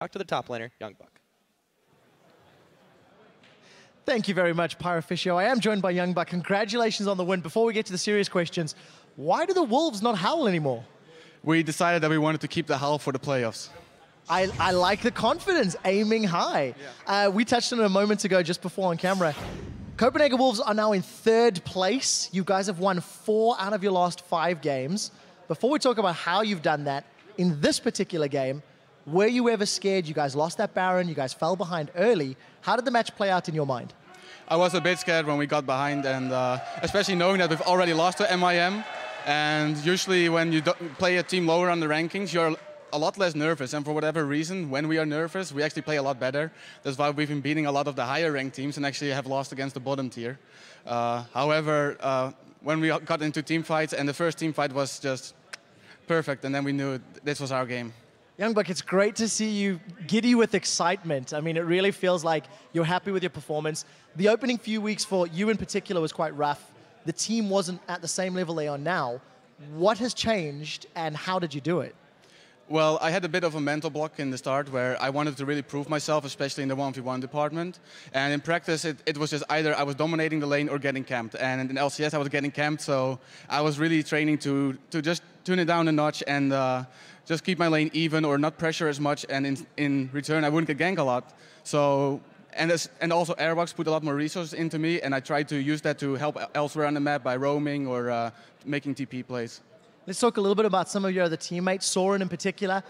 Talk to the top laner, Youngbuck. Thank you very much, Pyroficio. I am joined by Youngbuck. Congratulations on the win. Before we get to the serious questions, why do the Wolves not howl anymore? We decided that we wanted to keep the howl for the playoffs. I like the confidence, aiming high. Yeah. We touched on it a moment ago, just before on camera. Copenhagen Wolves are now in 3rd place. You guys have won 4 out of your last 5 games. Before we talk about how you've done that, in this particular game, were you ever scared? You guys lost that Baron, you guys fell behind early. How did the match play out in your mind? I was a bit scared when we got behind, and especially knowing that we've already lost to MIM. And usually when you play a team lower on the rankings, you're a lot less nervous. And for whatever reason, when we are nervous, we actually play a lot better. That's why we've been beating a lot of the higher ranked teams and actually have lost against the bottom tier. However, when we got into team fights, and the first team fight was just perfect, and then we knew this was our game. Youngbuck, it's great to see you giddy with excitement. I mean, it really feels like you're happy with your performance. The opening few weeks for you in particular was quite rough. The team wasn't at the same level they are now. What has changed, and how did you do it? Well, I had a bit of a mental block in the start where I wanted to really prove myself, especially in the 1v1 department. And in practice, it was just either I was dominating the lane or getting camped. And in LCS, I was getting camped, so I was really training to just tune it down a notch and just keep my lane even or not pressure as much. And in return, I wouldn't get ganked a lot. So, and also Airbox put a lot more resources into me, and I tried to use that to help elsewhere on the map by roaming or making TP plays. Let's talk a little bit about some of your other teammates. Soren in particular.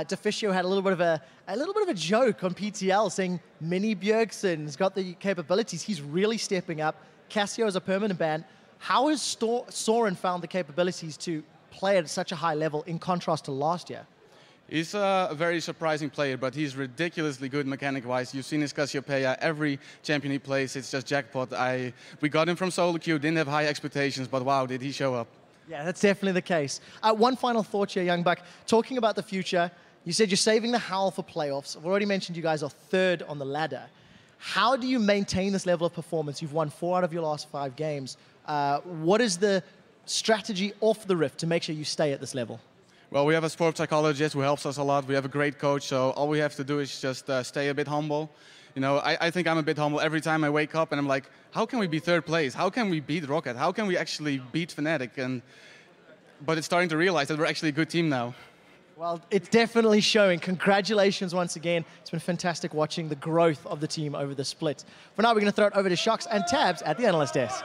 Deficio had a little bit of a joke on PTL saying Mini Bjergsen's got the capabilities. He's really stepping up. Cassio is a permanent ban. How has Soren found the capabilities to play at such a high level in contrast to last year? He's a very surprising player, but he's ridiculously good mechanic-wise. You've seen his Cassiopeia. Every champion he plays, it's just jackpot. We got him from solo queue, didn't have high expectations, but wow, did he show up. Yeah, that's definitely the case. One final thought here, Youngbuck. Talking about the future, you said you're saving the howl for playoffs. I've already mentioned you guys are 3rd on the ladder. How do you maintain this level of performance? You've won 4 out of your last 5 games. What is the strategy off the Rift to make sure you stay at this level? Well, we have a sports psychologist who helps us a lot. We have a great coach, so all we have to do is just stay a bit humble. You know, I think I'm a bit humble every time I wake up and I'm like, how can we be 3rd place? How can we beat Rocket? How can we actually beat Fnatic? But it's starting to realize that we're actually a good team now. Well, it's definitely showing. Congratulations once again. It's been fantastic watching the growth of the team over the split. For now, we're going to throw it over to Shocks and Tabs at the analyst desk.